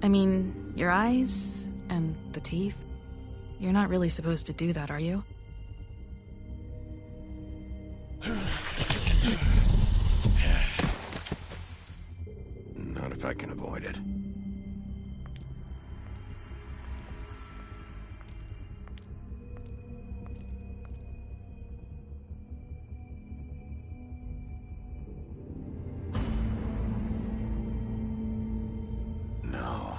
I mean, your eyes and the teeth. You're not really supposed to do that, are you? Not if I can avoid it. No.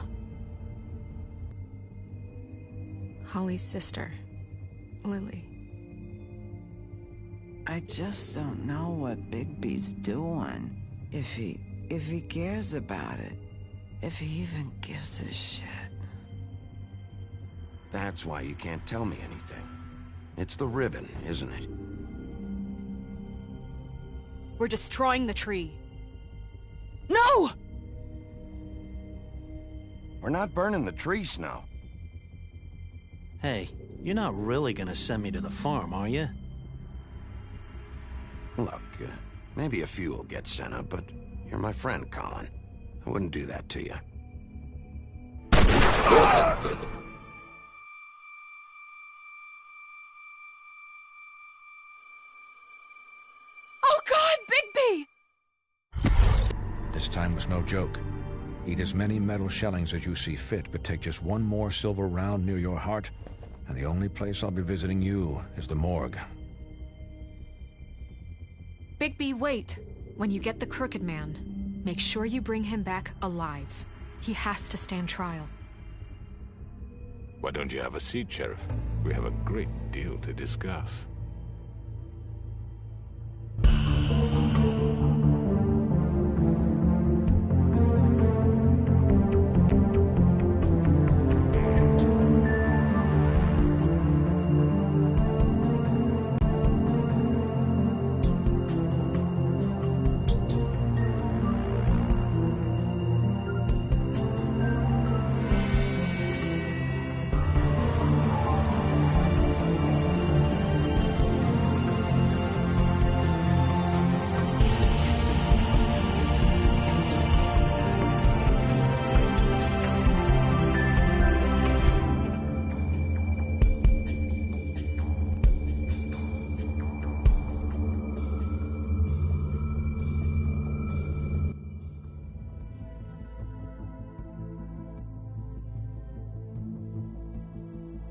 Holly's sister, Lily. I just don't know what Bigby's doing. If he cares about it. If he even gives a shit. That's why you can't tell me anything. It's the ribbon, isn't it? We're destroying the tree. No! We're not burning the tree, Snow. Hey, you're not really gonna send me to the farm, are you? Look, maybe a few will get sent up, but you're my friend, Colin. I wouldn't do that to you. Oh God, Bigby! This time was no joke. Eat as many metal shellings as you see fit, but take just one more silver round near your heart, and the only place I'll be visiting you is the morgue. Bigby, wait. When you get the Crooked Man, make sure you bring him back alive. He has to stand trial. Why don't you have a seat, Sheriff? We have a great deal to discuss.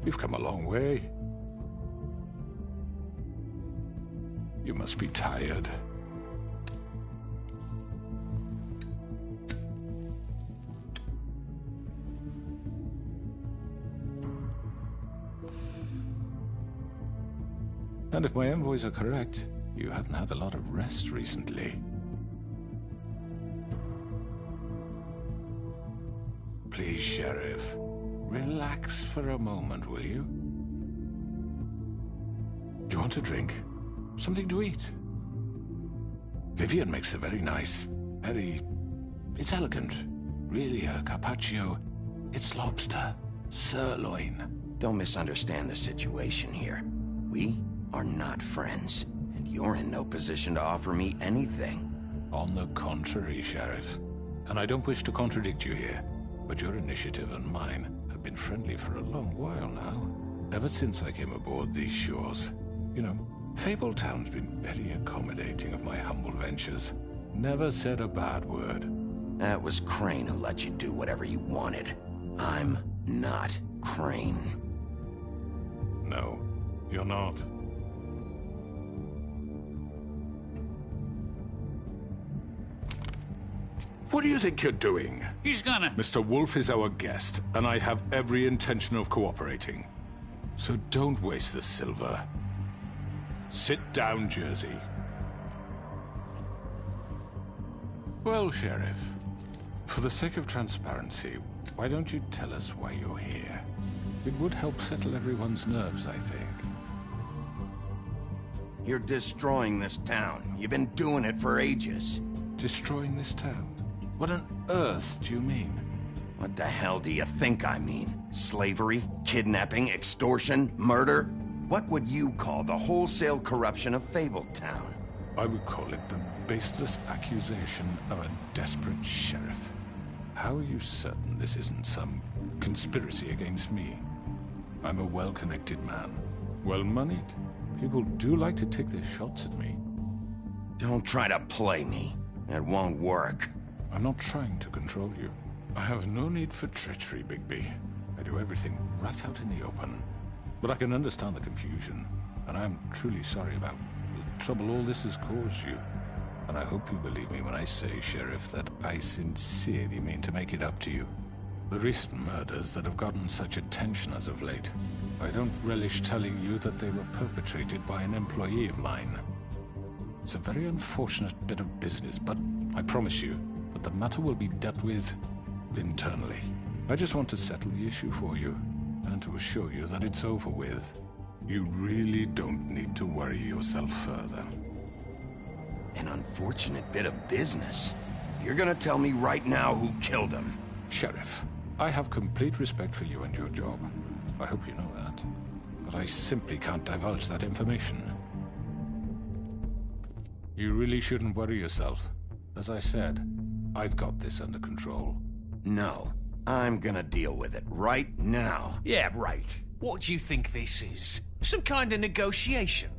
You've come a long way. You must be tired. And if my envoys are correct, you haven't had a lot of rest recently. Please, Sheriff. Relax for a moment, will you? Do you want a drink? Something to eat? Vivian makes a very nice, it's elegant. Really a carpaccio. It's lobster. Sirloin. Don't misunderstand the situation here. We are not friends, and you're in no position to offer me anything. On the contrary, Sheriff. And I don't wish to contradict you here, but your initiative and mine have been friendly for a long while now. Ever since I came aboard these shores. You know, Fabletown's been very accommodating of my humble ventures. Never said a bad word. That was Crane who let you do whatever you wanted. I'm not Crane. No, you're not. What do you think you're doing? He's gonna... Mr. Wolf is our guest, and I have every intention of cooperating. So don't waste the silver. Sit down, Jersey. Well, Sheriff, for the sake of transparency, why don't you tell us why you're here? It would help settle everyone's nerves, I think. You're destroying this town. You've been doing it for ages. Destroying this town? What on earth do you mean? What the hell do you think I mean? Slavery? Kidnapping? Extortion? Murder? What would you call the wholesale corruption of Fabletown? I would call it the baseless accusation of a desperate sheriff. How are you certain this isn't some conspiracy against me? I'm a well-connected man, well-moneyed. People do like to take their shots at me. Don't try to play me. It won't work. I'm not trying to control you. I have no need for treachery, Bigby. I do everything right out in the open. But I can understand the confusion, and I'm truly sorry about the trouble all this has caused you. And I hope you believe me when I say, Sheriff, that I sincerely mean to make it up to you. The recent murders that have gotten such attention as of late, I don't relish telling you that they were perpetrated by an employee of mine. It's a very unfortunate bit of business, but I promise you that the matter will be dealt with internally. I just want to settle the issue for you, and to assure you that it's over with. You really don't need to worry yourself further. An unfortunate bit of business. You're gonna tell me right now who killed him. Sheriff, I have complete respect for you and your job. I hope you know that. But I simply can't divulge that information. You really shouldn't worry yourself. As I said, I've got this under control. No, I'm gonna deal with it right now. Yeah, right. What do you think this is? Some kind of negotiation?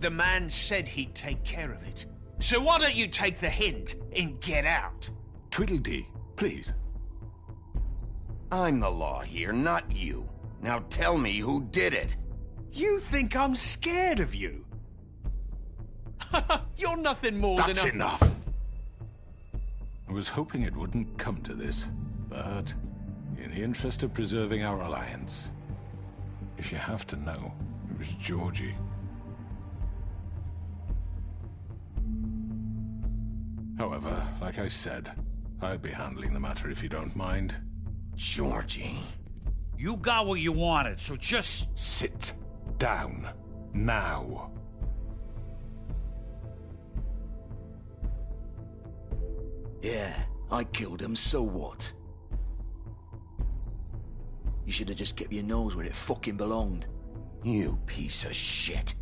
The man said he'd take care of it. So why don't you take the hint and get out? Tweedledee, please. I'm the law here, not you. Now tell me who did it. You think I'm scared of you? You're nothing more than a... That's enough! I was hoping it wouldn't come to this, but in the interest of preserving our alliance, if you have to know, it was Georgie. However, like I said, I'll be handling the matter if you don't mind. Georgie. You got what you wanted, so just... Sit down. Now. Yeah, I killed him, so what? You should have just kept your nose where it fucking belonged. You piece of shit.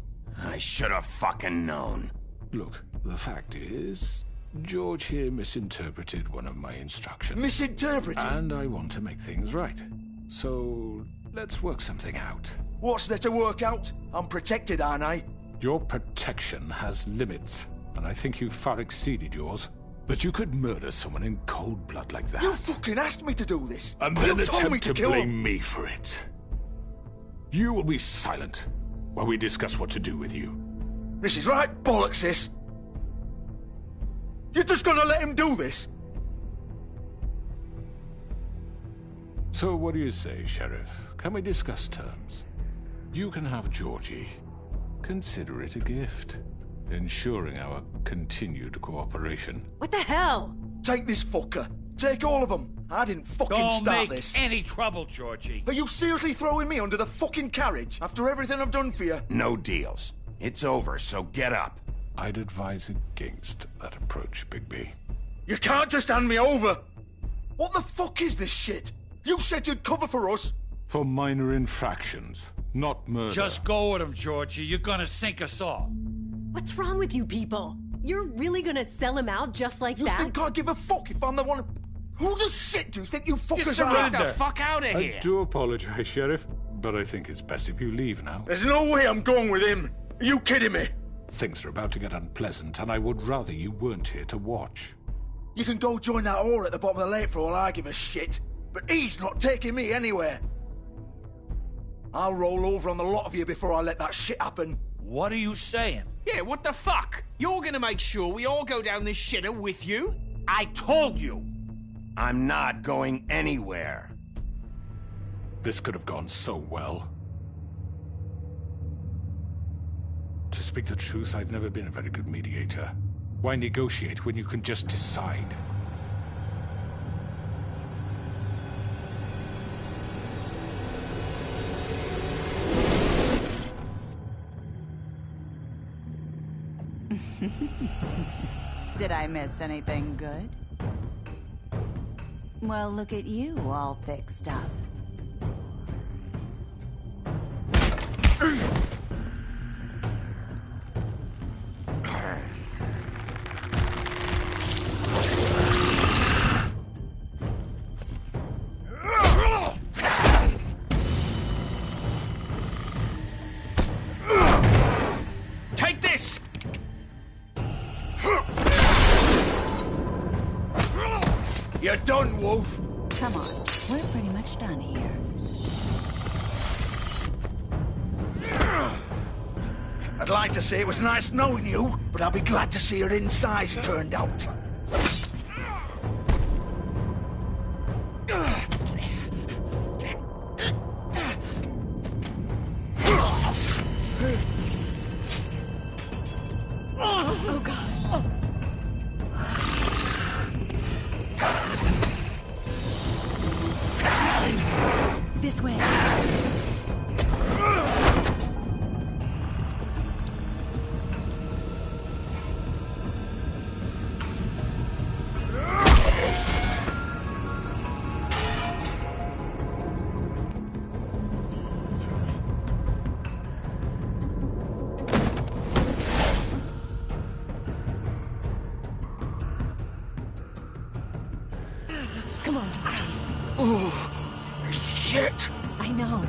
I should have fucking known. Look, the fact is, George here misinterpreted one of my instructions. Misinterpreted? And I want to make things right. So, let's work something out. What's there to work out? I'm protected, aren't I? Your protection has limits, and I think you've far exceeded yours. That you could murder someone in cold blood like that. You fucking asked me to do this! And You then told me attempt to kill blame him. me for it. You will be silent while we discuss what to do with you. This is right bollocks, this! You're just gonna let him do this? So what do you say, Sheriff? Can we discuss terms? You can have Georgie. Consider it a gift, ensuring our continued cooperation. What the hell? Take this fucker. Take all of them. I didn't fucking Don't start make this. any trouble, Georgie. Are you seriously throwing me under the fucking carriage after everything I've done for you? No deals. It's over, so get up. I'd advise against that approach, Bigby. You can't just hand me over! What the fuck is this shit? You said you'd cover for us! For minor infractions, not murder. Just go with him, Georgie. You're gonna sink us all. What's wrong with you people? You're really gonna sell him out just like You that? think I give a fuck if I'm the one... Who the shit do you think you fuckers are? Get the fuck out of here! I do apologize, Sheriff, but I think it's best if you leave now. There's no way I'm going with him! Are you kidding me? Things are about to get unpleasant, and I would rather you weren't here to watch. You can go join that whore at the bottom of the lake for all I give a shit. But he's not taking me anywhere. I'll roll over on the lot of you before I let that shit happen. What are you saying? Yeah, what the fuck? You're gonna make sure we all go down this shitter with you? I told you! I'm not going anywhere. This could have gone so well. To speak the truth, I've never been a very good mediator. Why negotiate when you can just decide? Did I miss anything good? Well, look at you, all fixed up. You're done, Wolf. Come on, we're pretty much done here. I'd like to say it was nice knowing you, but I'll be glad to see your insides turned out. Oh, God. This way. Come on, Georgie. Oh, shit. I know.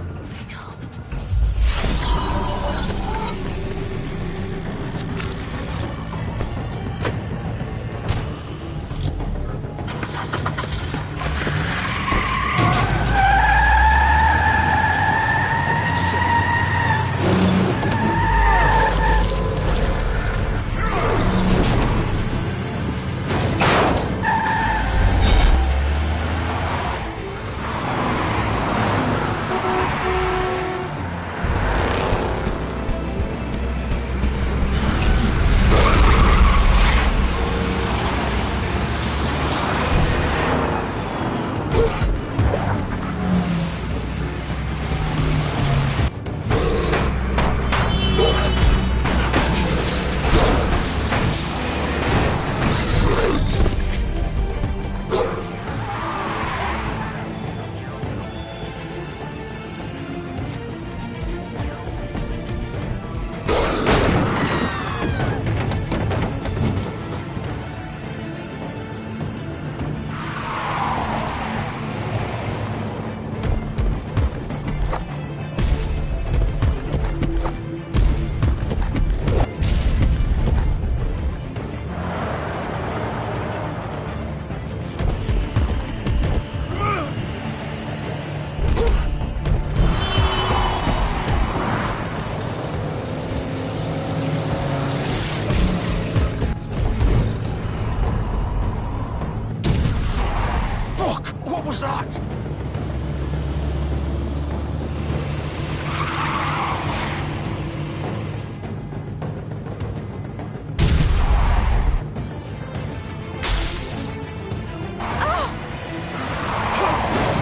What was that?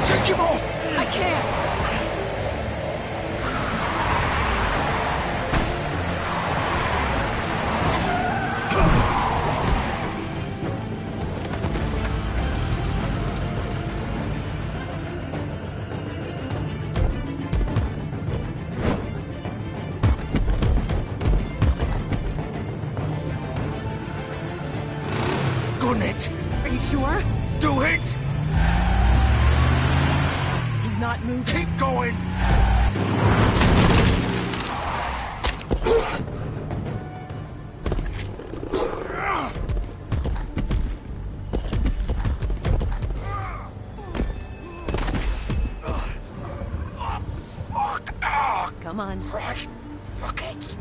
Take him off! I can't! Gun it! Are you sure? Do it! He's not moving. Keep going! Come on. Right. Fuck it.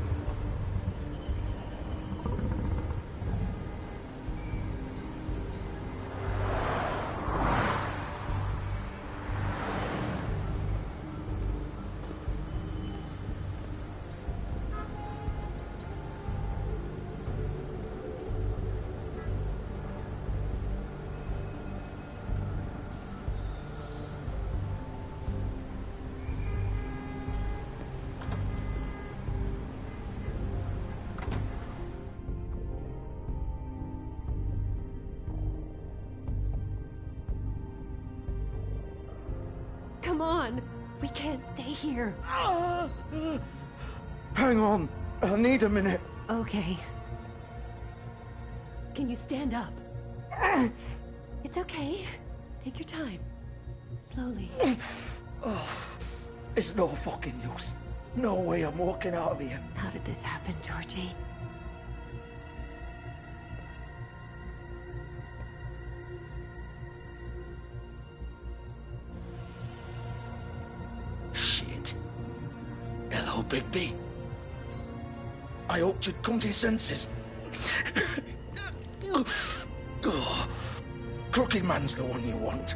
Come on. We can't stay here. Hang on. I need a minute. Okay. Can you stand up? It's okay. Take your time. Slowly. Oh, it's no fucking use. No way I'm walking out of here. How did this happen, Georgie? Bigby. I hoped you'd come to your senses. Oh, Crooked Man's the one you want.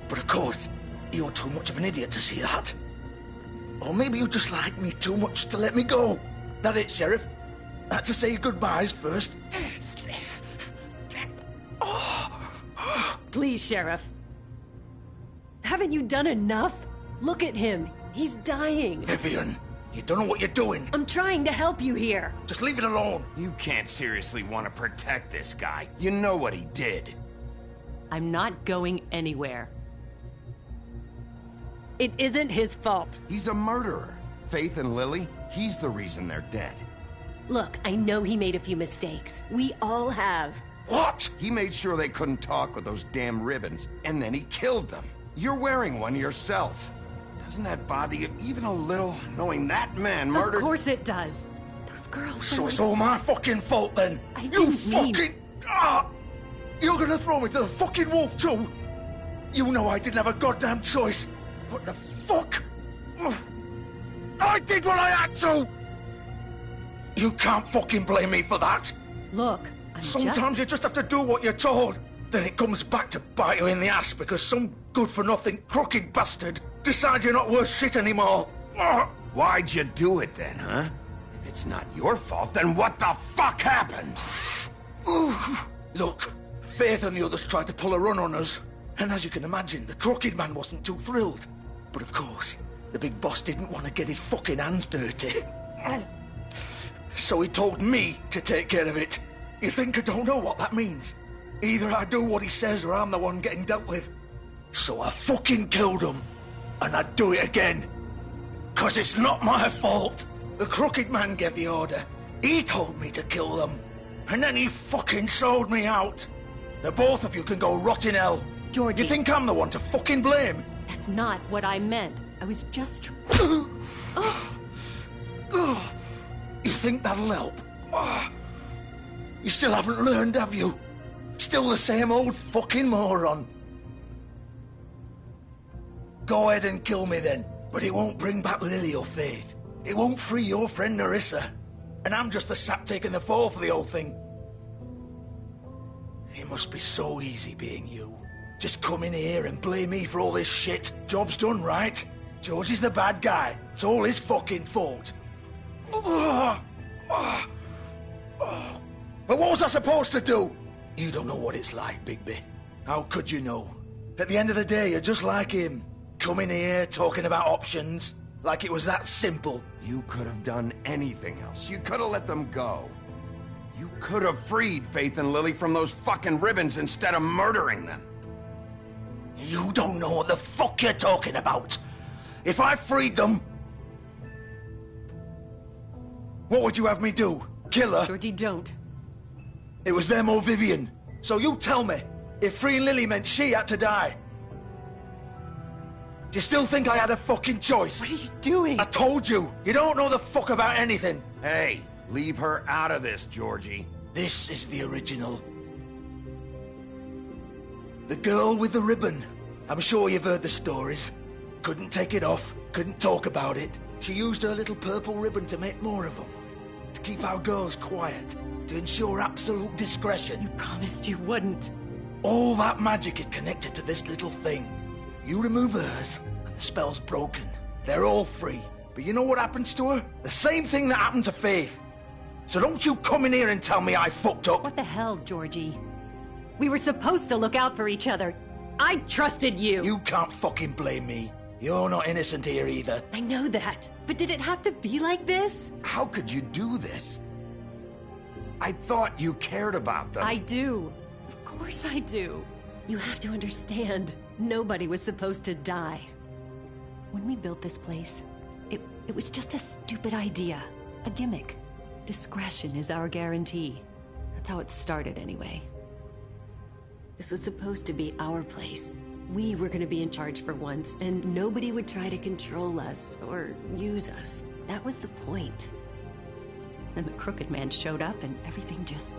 But of course, you're too much of an idiot to see that. Or maybe you just like me too much to let me go. That it, Sheriff? I had to say goodbyes first. Please, Sheriff. Haven't you done enough? Look at him. He's dying. Vivian, you don't know what you're doing. I'm trying to help you here. Just leave it alone. You can't seriously want to protect this guy. You know what he did. I'm not going anywhere. It isn't his fault. He's a murderer. Faith and Lily, he's the reason they're dead. Look, I know he made a few mistakes. We all have. What? He made sure they couldn't talk with those damn ribbons, and then he killed them. You're wearing one yourself. Doesn't that bother you even a little, knowing that man murdered— Of course it does. Those girls— So it's all my fucking fault then? I didn't mean— You're gonna throw me to the fucking wolf too? You know I didn't have a goddamn choice. What the fuck? I did what I had to! You can't fucking blame me for that. Look, Sometimes you just have to do what you're told. Then it comes back to bite you in the ass because some good-for-nothing crooked bastard decides you're not worth shit anymore. Why'd you do it then, huh? If it's not your fault, then what the fuck happened? Look, Faith and the others tried to pull a run on us. And as you can imagine, the Crooked Man wasn't too thrilled. But of course, the big boss didn't want to get his fucking hands dirty. So he told me to take care of it. You think I don't know what that means? Either I do what he says or I'm the one getting dealt with. So I fucking killed him. And I'd do it again. 'Cause it's not my fault. The Crooked Man gave the order. He told me to kill them. And then he fucking sold me out. The both of you can go rot in hell. Georgie. You think I'm the one to fucking blame? That's not what I meant. I was just... You think that'll help? You still haven't learned, have you? Still the same old fucking moron. Go ahead and kill me then, but it won't bring back Lily or Faith. It won't free your friend Nerissa. And I'm just the sap taking the fall for the whole thing. It must be so easy being you. Just come in here and blame me for all this shit. Job's done, right? George is the bad guy. It's all his fucking fault. But what was I supposed to do? You don't know what it's like, Bigby. How could you know? At the end of the day, you're just like him. Coming here, talking about options. Like it was that simple. You could have done anything else. You could have let them go. You could have freed Faith and Lily from those fucking ribbons instead of murdering them. You don't know what the fuck you're talking about. If I freed them... What would you have me do? Kill her? Georgie, don't. It was them or Vivian. So you tell me, if freeing Lily meant she had to die. Do you still think I had a fucking choice? What are you doing? I told you, you don't know the fuck about anything. Hey, leave her out of this, Georgie. This is the original. The girl with the ribbon. I'm sure you've heard the stories. Couldn't take it off, couldn't talk about it. She used her little purple ribbon to make more of them. To keep our girls quiet. To ensure absolute discretion. You promised you wouldn't. All that magic is connected to this little thing. You remove hers, and the spell's broken. They're all free. But you know what happens to her? The same thing that happened to Faith. So don't you come in here and tell me I fucked up. What the hell, Georgie? We were supposed to look out for each other. I trusted you. You can't fucking blame me. You're not innocent here either. I know that. But did it have to be like this? How could you do this? I thought you cared about them. I do. Of course I do. You have to understand. Nobody was supposed to die. When we built this place, it was just a stupid idea. A gimmick. Discretion is our guarantee. That's how it started anyway. This was supposed to be our place. We were gonna be in charge for once, and nobody would try to control us or use us. That was the point. Then the Crooked Man showed up and everything just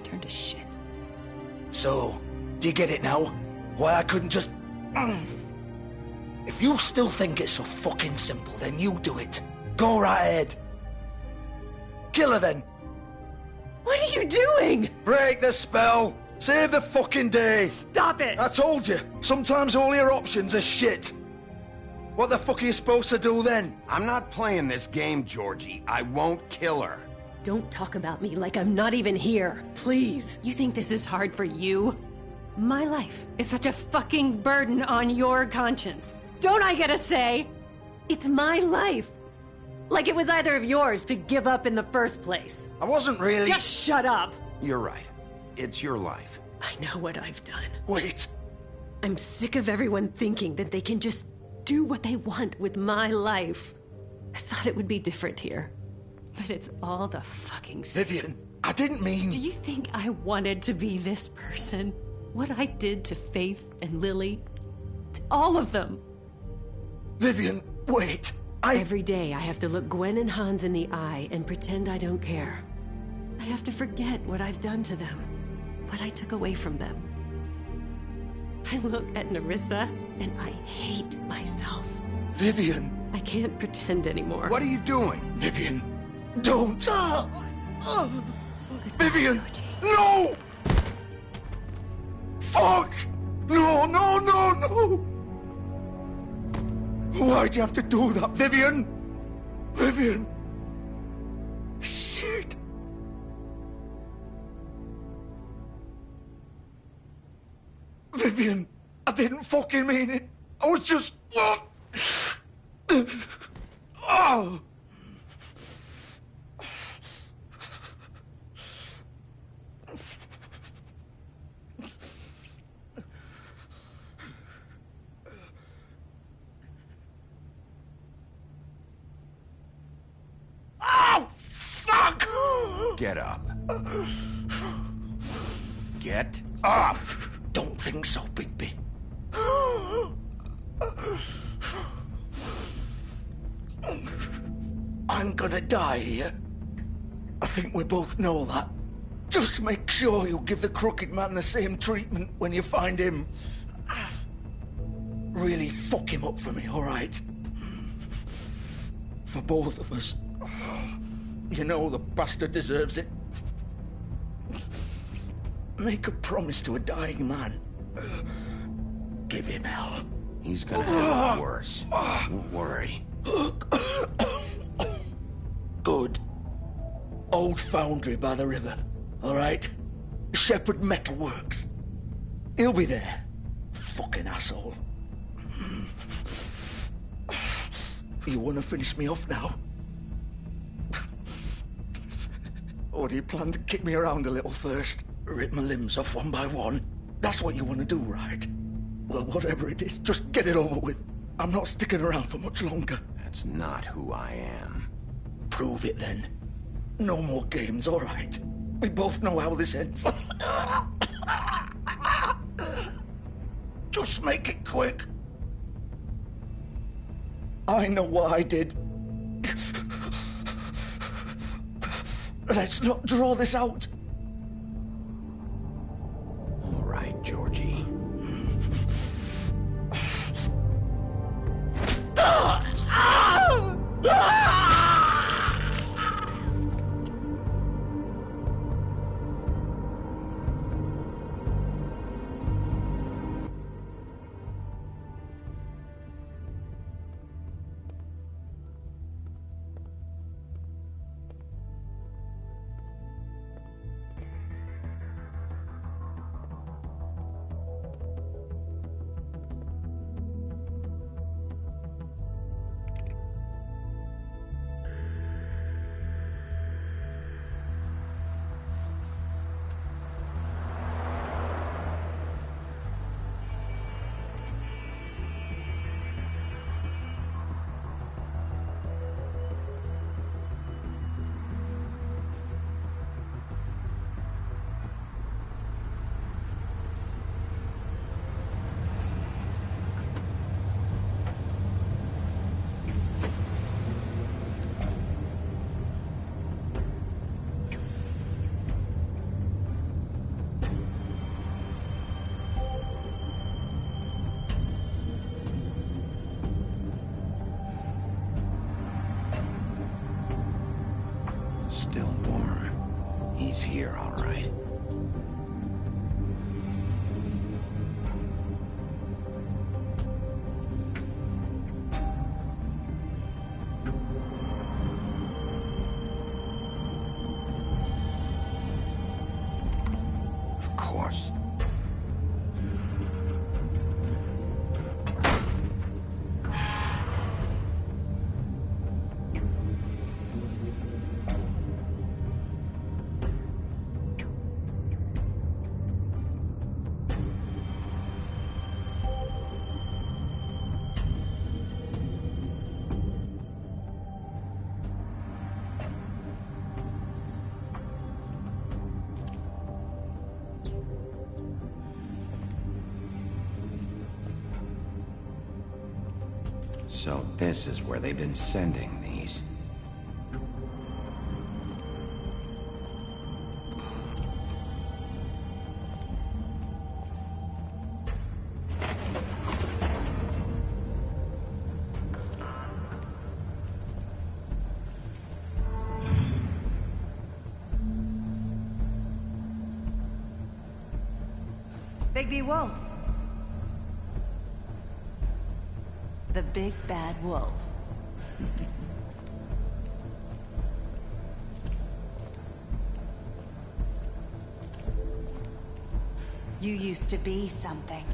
turned to shit. So, do you get it now? Why I couldn't just... If you still think it's so fucking simple, then you do it. Go right ahead. Kill her then. What are you doing? Break the spell. Save the fucking day. Stop it. I told you, sometimes all your options are shit. What the fuck are you supposed to do then? I'm not playing this game, Georgie. I won't kill her. Don't talk about me like I'm not even here. Please. You think this is hard for you? My life is such a fucking burden on your conscience. Don't I get a say? It's my life. Like it was either of yours to give up in the first place. I wasn't really... Just shut up. You're right. It's your life. I know what I've done. Wait. I'm sick of everyone thinking that they can just do what they want with my life. I thought it would be different here. But it's all the fucking same. Vivian, I didn't mean... Do you think I wanted to be this person? What I did to Faith and Lily? To all of them? Vivian, wait. Every day I have to look Gwen and Hans in the eye and pretend I don't care. I have to forget what I've done to them. What I took away from them. I look at Nerissa and I hate myself. Vivian. I can't pretend anymore. What are you doing? Vivian, don't. Vivian, no! Fuck! No, no, no, no! Why'd you have to do that, Vivian? Vivian! Shit! Vivian, I didn't fucking mean it. I was just... Oh! Oh, fuck! Get up. Get up! Don't think so, Bigby. I'm gonna die here. I think we both know that. Just make sure you give the crooked man the same treatment when you find him. Really fuck him up for me, all right? For both of us. You know the bastard deserves it. Make a promise to a dying man. Give him hell. He's gonna have it worse. Don't worry. Good. Old foundry by the river, all right? Shepherd Metalworks. He'll be there. Fucking asshole. You want to finish me off now? Or do you plan to kick me around a little first? Rip my limbs off one by one? That's what you want to do, right? Well, whatever it is, just get it over with. I'm not sticking around for much longer. That's not who I am. Prove it, then. No more games, all right? We both know how this ends. Just make it quick. I know what I did. Let's not draw this out. All right, Georgie. Still warm. He's here, all right. Of course. So this is where they've been sending these. Bigby Wolf. The big bad wolf. You used to be something.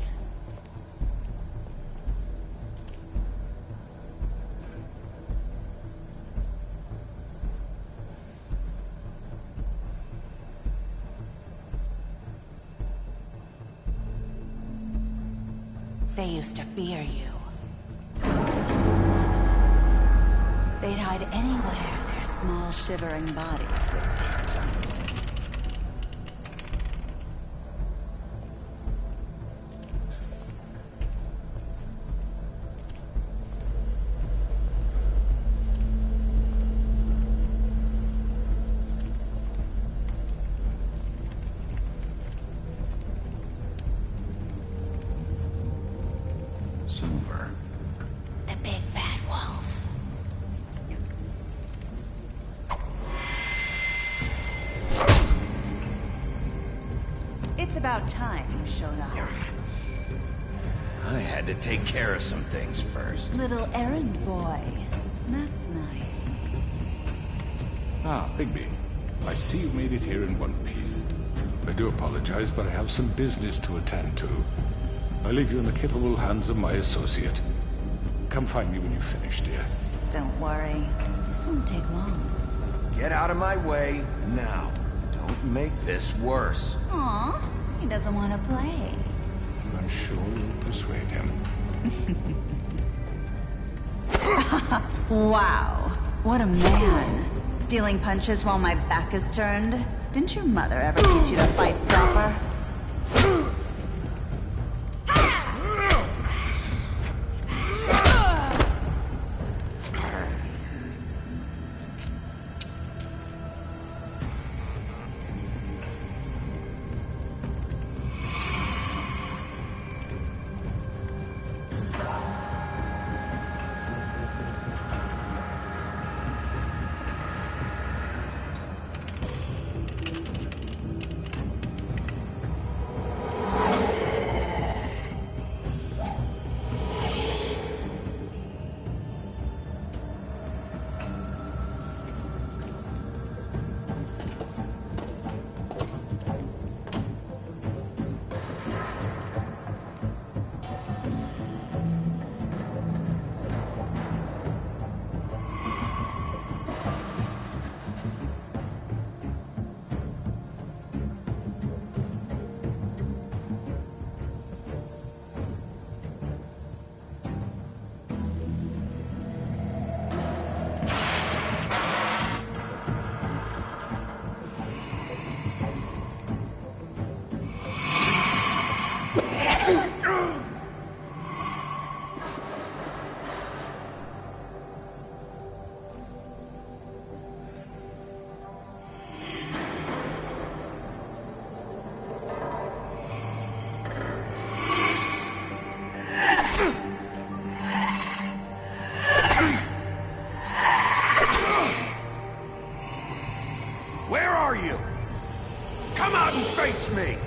They used to fear you. They'd hide anywhere their small, shivering bodies would fit. Silver. The big bad wolf. It's about time you showed up. I had to take care of some things first. Little errand boy. That's nice. Ah, Bigby. I see you made it here in one piece. I do apologize, but I have some business to attend to. I leave you in the capable hands of my associate. Come find me when you've finished, dear. Don't worry. This won't take long. Get out of my way now. Don't make this worse. Aw, he doesn't want to play. I'm sure you'll persuade him. Wow, what a man. Stealing punches while my back is turned? Didn't your mother ever teach you to fight proper? Where are you? Come out and face me!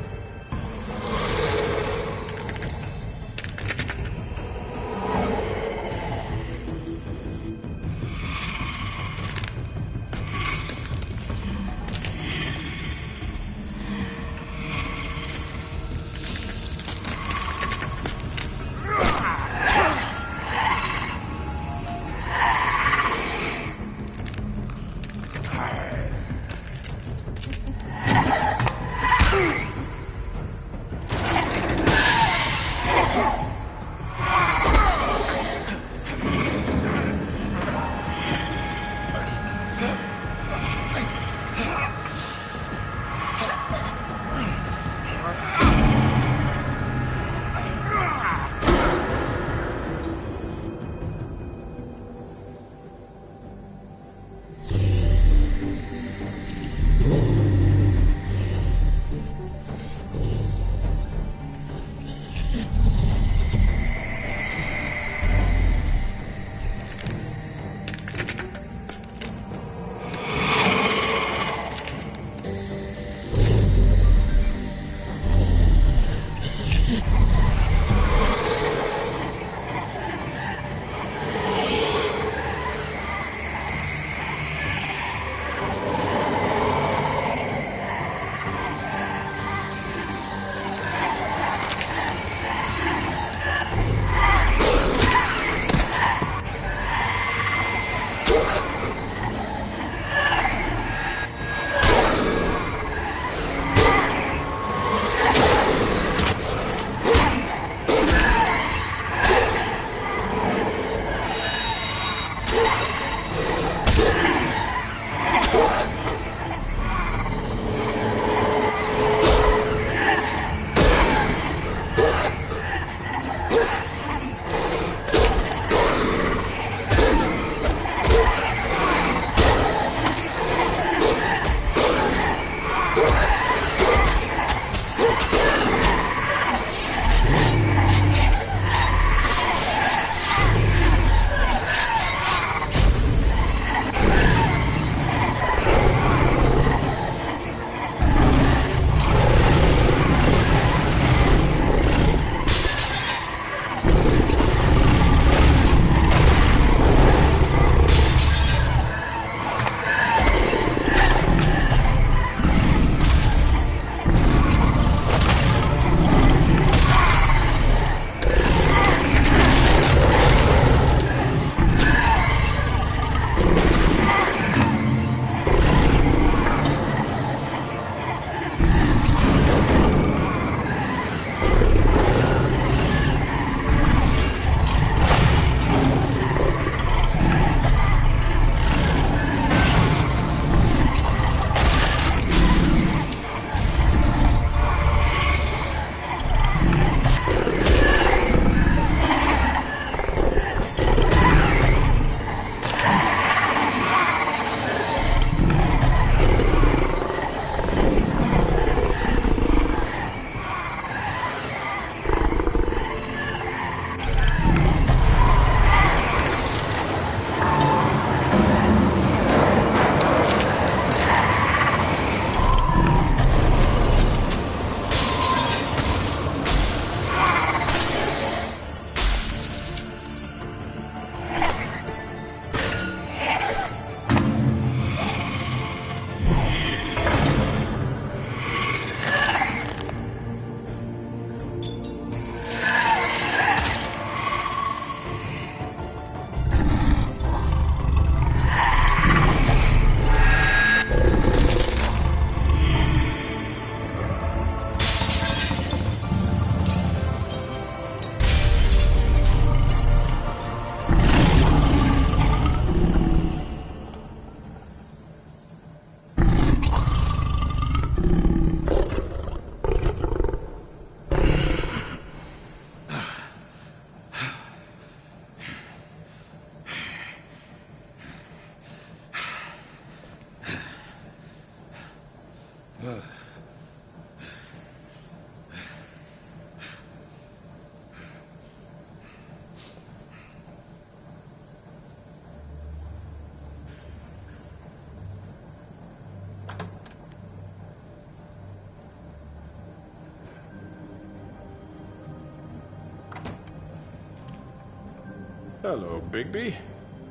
Hello, Bigby.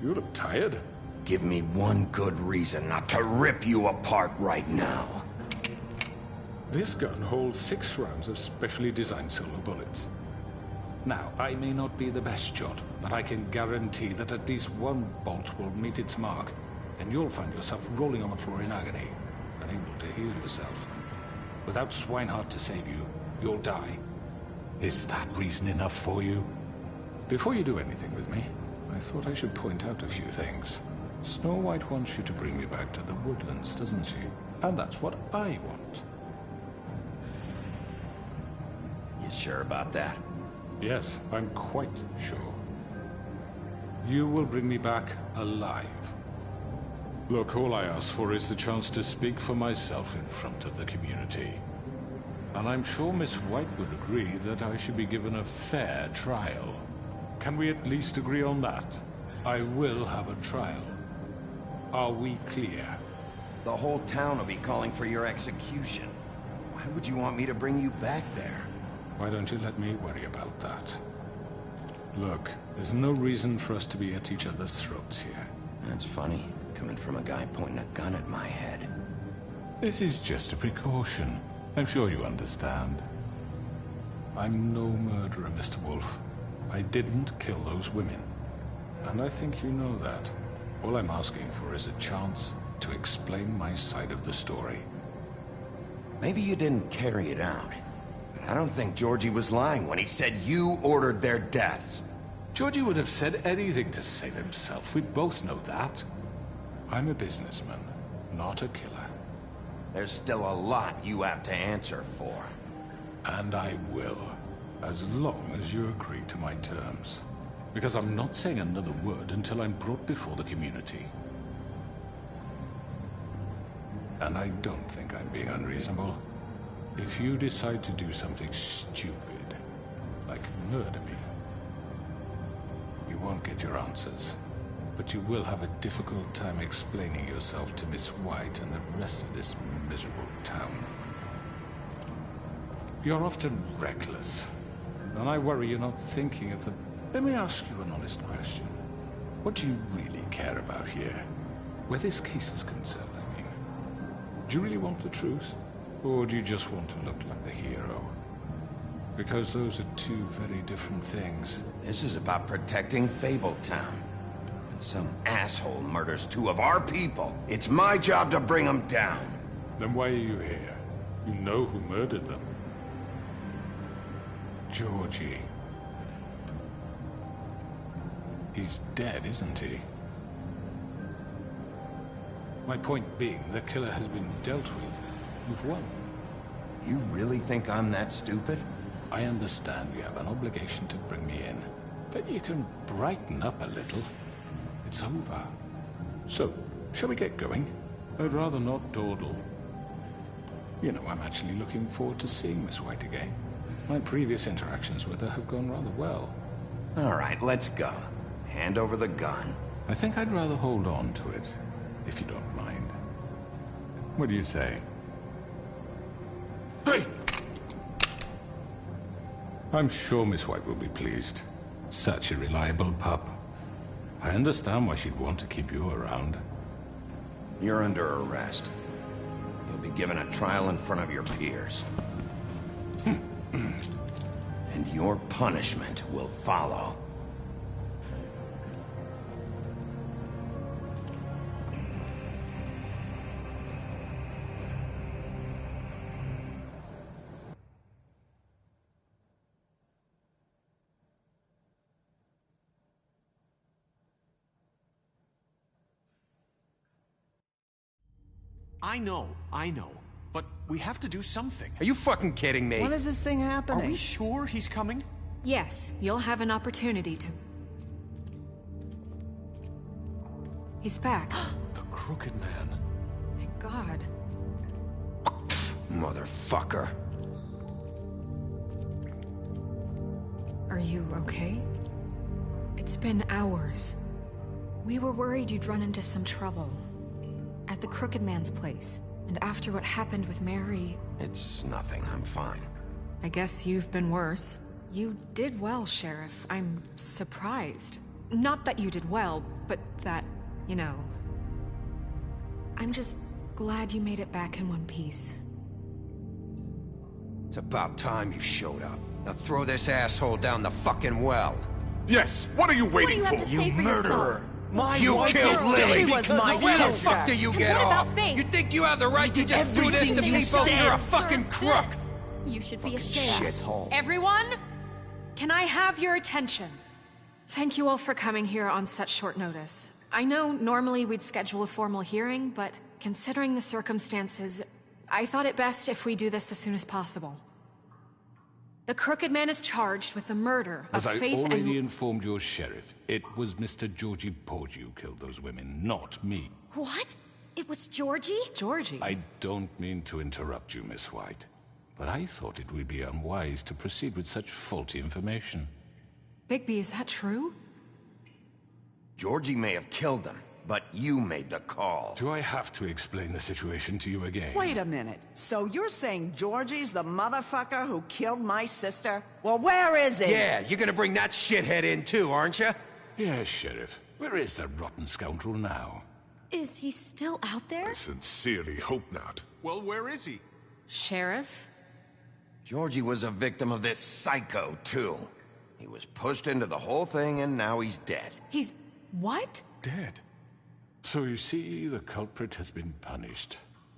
You look tired. Give me one good reason not to rip you apart right now. This gun holds 6 rounds of specially designed silver bullets. Now, I may not be the best shot, but I can guarantee that at least one bolt will meet its mark, and you'll find yourself rolling on the floor in agony, unable to heal yourself. Without Swinehart to save you, you'll die. Is that reason enough for you? Before you do anything with me, I thought I should point out a few things. Snow White wants you to bring me back to the woodlands, doesn't she? And that's what I want. You sure about that? Yes, I'm quite sure. You will bring me back alive. Look, all I ask for is the chance to speak for myself in front of the community. And I'm sure Miss White would agree that I should be given a fair trial. Can we at least agree on that? I will have a trial. Are we clear? The whole town will be calling for your execution. Why would you want me to bring you back there? Why don't you let me worry about that? Look, there's no reason for us to be at each other's throats here. That's funny, coming from a guy pointing a gun at my head. This is just a precaution. I'm sure you understand. I'm no murderer, Mr. Wolf. I didn't kill those women. And I think you know that. All I'm asking for is a chance to explain my side of the story. Maybe you didn't carry it out. But I don't think Georgie was lying when he said you ordered their deaths. Georgie would have said anything to save himself. We both know that. I'm a businessman, not a killer. There's still a lot you have to answer for. And I will, as long as you agree to my terms. Because I'm not saying another word until I'm brought before the community. And I don't think I'm being unreasonable. If you decide to do something stupid, like murder me, you won't get your answers. But you will have a difficult time explaining yourself to Miss White and the rest of this miserable town. You're often reckless, and I worry you're not thinking of the... Let me ask you an honest question. What do you really care about here? Where this case is concerned, I mean. Do you really want the truth? Or do you just want to look like the hero? Because those are two very different things. This is about protecting Fabletown. When some asshole murders 2 of our people, it's my job to bring them down. Then why are you here? You know who murdered them. Georgie. He's dead, isn't he? My point being, the killer has been dealt with. You've won. You really think I'm that stupid? I understand you have an obligation to bring me in, but you can brighten up a little. It's over. So, shall we get going? I'd rather not dawdle. You know, I'm actually looking forward to seeing Miss White again. My previous interactions with her have gone rather well. All right, let's go. Hand over the gun. I think I'd rather hold on to it, if you don't mind. What do you say? Hey! I'm sure Miss White will be pleased. Such a reliable pup. I understand why she'd want to keep you around. You're under arrest. You'll be given a trial in front of your peers. And your punishment will follow. I know. But we have to do something. Are you fucking kidding me? When is this thing happening? Are we sure he's coming? Yes, you'll have an opportunity to... He's back. The Crooked Man. Thank God. Motherfucker. Are you okay? It's been hours. We were worried you'd run into some trouble. At the Crooked Man's place. And after what happened with Mary... It's nothing. I'm fine. I guess you've been worse. You did well, Sheriff. I'm surprised. Not that you did well, but that, you know... I'm just glad you made it back in one piece. It's about time you showed up. Now throw this asshole down the fucking well. Yes, what are you waiting What do you have to say for murderer! yourself? You killed Lily! She was my Where the sister. fuck do you And get what off? about Faith? You think you have the right to just do this to Everything you people? said. You're a fucking crook! This. You should be ashamed. Shithole. Everyone, can I have your attention? Thank you all for coming here on such short notice. I know normally we'd schedule a formal hearing, but considering the circumstances, I thought it best if we do this as soon as possible. The Crooked Man is charged with the murder of As I Faith already informed your sheriff, it was Mr. Georgie Porgy who killed those women, not me. What? It was Georgie? Georgie? I don't mean to interrupt you, Miss White, but I thought it would be unwise to proceed with such faulty information. Bigby, is that true? Georgie may have killed them, but you made the call. Do I have to explain the situation to you again? Wait a minute. So you're saying Georgie's the motherfucker who killed my sister? Well, where is he? Yeah, you're gonna bring that shithead in too, aren't you? Yes, Sheriff. Where is that rotten scoundrel now? Is he still out there? I sincerely hope not. Well, where is he? Sheriff? Georgie was a victim of this psycho, too. He was pushed into the whole thing, and now he's dead. He's... what? Dead. So you see, the culprit has been punished.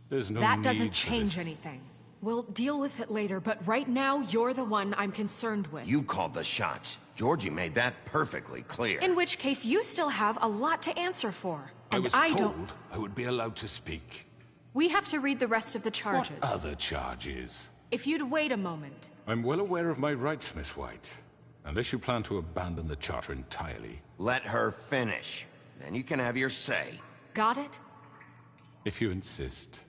There's no That need doesn't for change this. anything. We'll deal with it later, but right now, you're the one I'm concerned with. You called the shots. Georgie made that perfectly clear. In which case, you still have a lot to answer for. I And was I told don't... I would be allowed to speak. We have to read the rest of the charges. What other charges? If you'd wait a moment. I'm well aware of my rights, Miss White. Unless you plan to abandon the charter entirely. Let her finish. Then you can have your say. Got it? If you insist.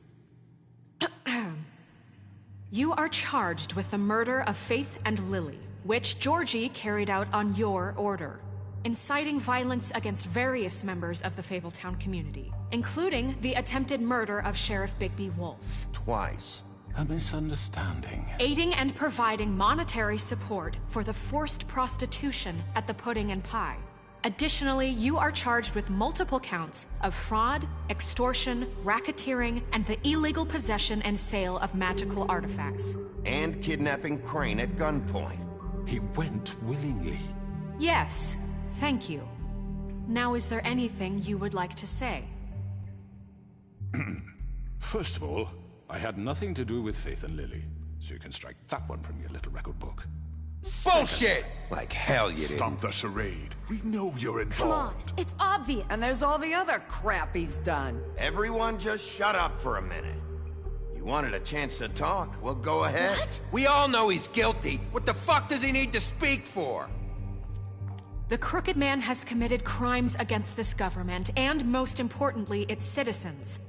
You are charged with the murder of Faith and Lily, which Georgie carried out on your order, inciting violence against various members of the Fabletown community, including the attempted murder of Sheriff Bigby Wolf. Twice. A misunderstanding. Aiding and providing monetary support for the forced prostitution at the Pudding and Pie. Additionally, you are charged with multiple counts of fraud, extortion, racketeering, and the illegal possession and sale of magical artifacts. And kidnapping Crane at gunpoint. He went willingly. Yes, thank you. Now, is there anything you would like to say? First of all, I had nothing to do with Faith and Lily, so you can strike that one from your little record book. Bullshit! Like hell you didn't. Stop the charade. We know you're Come on, involved. it's obvious. And there's all the other crap he's done. Everyone just shut up for a minute. You wanted a chance to talk? Well, go ahead. What? We all know he's guilty. What the fuck does he need to speak for? The Crooked Man has committed crimes against this government, and most importantly, its citizens.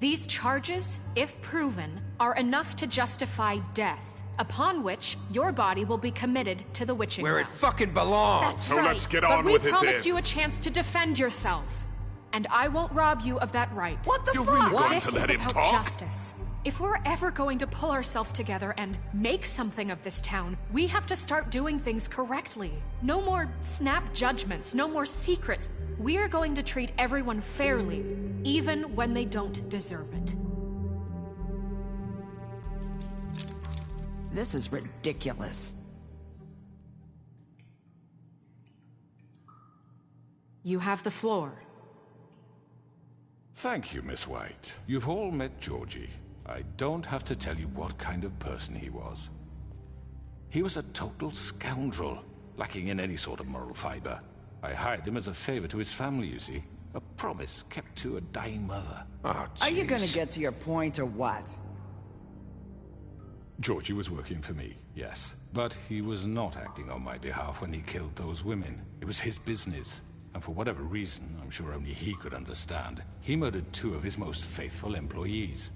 These charges, if proven, are enough to justify death, upon which your body will be committed to the witching Where it ground. fucking belongs. That's So right. let's get But on we with it promised then. you a chance to defend yourself, and I won't rob you of that right. What the You're fuck? really going This to is let him about talk? justice. If we're ever going to pull ourselves together and make something of this town, we have to start doing things correctly. No more snap judgments, no more secrets. We are going to treat everyone fairly, even when they don't deserve it. This is ridiculous. You have the floor. Thank you, Miss White. You've all met Georgie. I don't have to tell you what kind of person he was. He was a total scoundrel, lacking in any sort of moral fiber. I hired him as a favor to his family, you see. A promise kept to a dying mother. Oh, Are you gonna jeez. get to your point or what? Georgie was working for me, yes. But he was not acting on my behalf when he killed those women. It was his business. And for whatever reason, I'm sure only he could understand, he murdered 2 of his most faithful employees.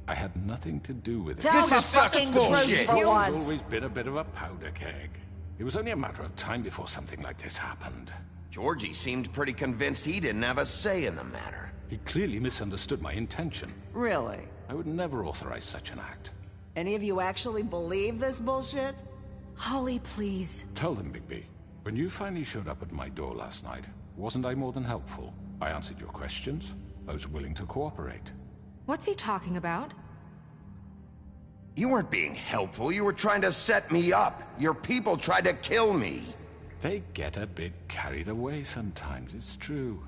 I had nothing to do with it. Tell the fucking truth He's for once. always been a bit of a powder keg. It was only a matter of time before something like this happened. Georgie seemed pretty convinced he didn't have a say in the matter. He clearly misunderstood my intention. Really? I would never authorize such an act. Any of you actually believe this bullshit? Holly, please. Tell them, Bigby. When you finally showed up at my door last night, wasn't I more than helpful? I answered your questions. I was willing to cooperate. What's he talking about? You weren't being helpful. You were trying to set me up. Your people tried to kill me. They get a bit carried away sometimes, it's true.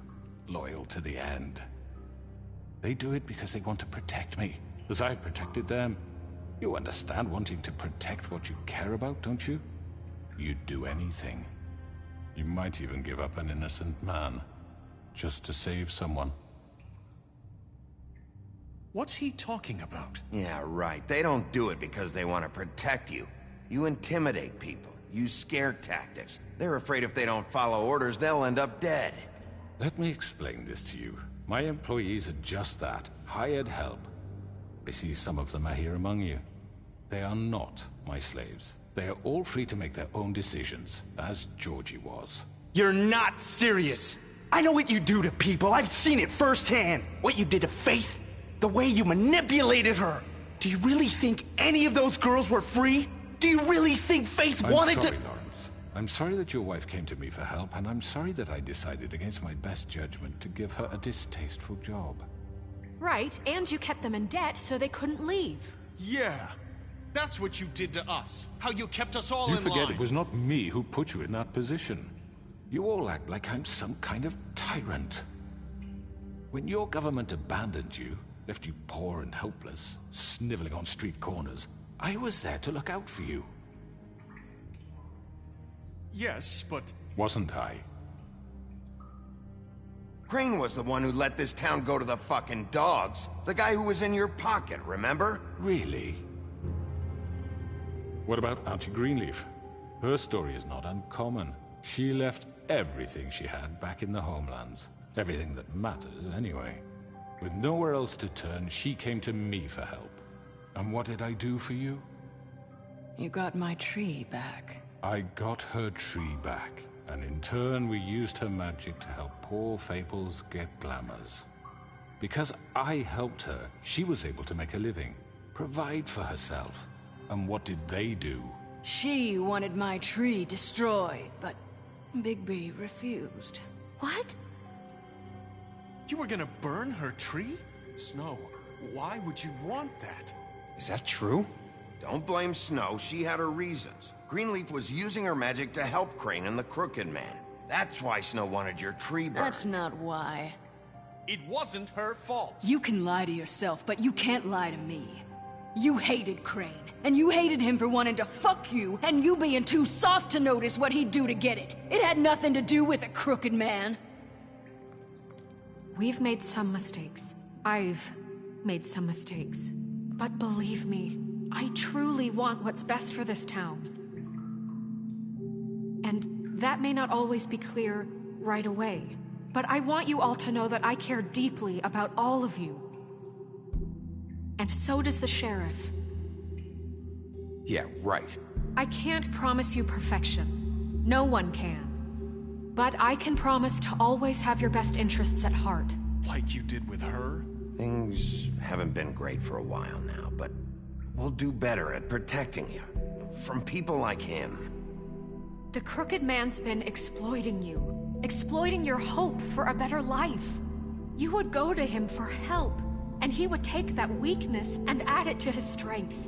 Loyal to the end. They do it because they want to protect me, as I protected them. You understand wanting to protect what you care about, don't you? You'd do anything. You might even give up an innocent man, just to save someone. What's he talking about? Yeah, right. They don't do it because they want to protect you. You intimidate people, use scare tactics. They're afraid if they don't follow orders, they'll end up dead. Let me explain this to you. My employees are just that, hired help. I see some of them are here among you. They are not my slaves. They are all free to make their own decisions, as Georgie was. You're not serious. I know what you do to people. I've seen it firsthand. What you did to Faith. The way you manipulated her. Do you really think any of those girls were free? Do you really think Faith wanted to— I'm sorry, Lawrence. I'm sorry that your wife came to me for help, and I'm sorry that I decided against my best judgment to give her a distasteful job. Right, and you kept them in debt so they couldn't leave. Yeah. That's what you did to us. How you kept us all You in forget line. it was not me who put you in that position. You all act like I'm some kind of tyrant. When your government abandoned you, left you poor and helpless, sniveling on street corners, I was there to look out for you. Yes, but... Wasn't I? Crane was the one who let this town go to the fucking dogs. The guy who was in your pocket, remember? Really? What about Auntie Greenleaf? Her story is not uncommon. She left everything she had back in the homelands. Everything that matters, anyway. With nowhere else to turn, she came to me for help. And what did I do for you? You got my tree back. I got her tree back, and in turn we used her magic to help poor Fables get glamours. Because I helped her, she was able to make a living, provide for herself. And what did they do? She wanted my tree destroyed, but Bigby refused. What? You were gonna burn her tree? Snow, why would you want that? Is that true? Don't blame Snow, she had her reasons. Greenleaf was using her magic to help Crane and the Crooked Man. That's why Snow wanted your tree burned. That's not why. It wasn't her fault. You can lie to yourself, but you can't lie to me. You hated Crane, and you hated him for wanting to fuck you, and you being too soft to notice what he'd do to get it. It had nothing to do with a Crooked Man. We've made some mistakes. I've made some mistakes. But believe me, I truly want what's best for this town. And that may not always be clear right away. But I want you all to know that I care deeply about all of you. And so does the sheriff. Yeah, right. I can't promise you perfection. No one can. But I can promise to always have your best interests at heart. Like you did with her? Things haven't been great for a while now, but we'll do better at protecting you. From people like him. The Crooked Man's been exploiting you. Exploiting your hope for a better life. You would go to him for help, and he would take that weakness and add it to his strength.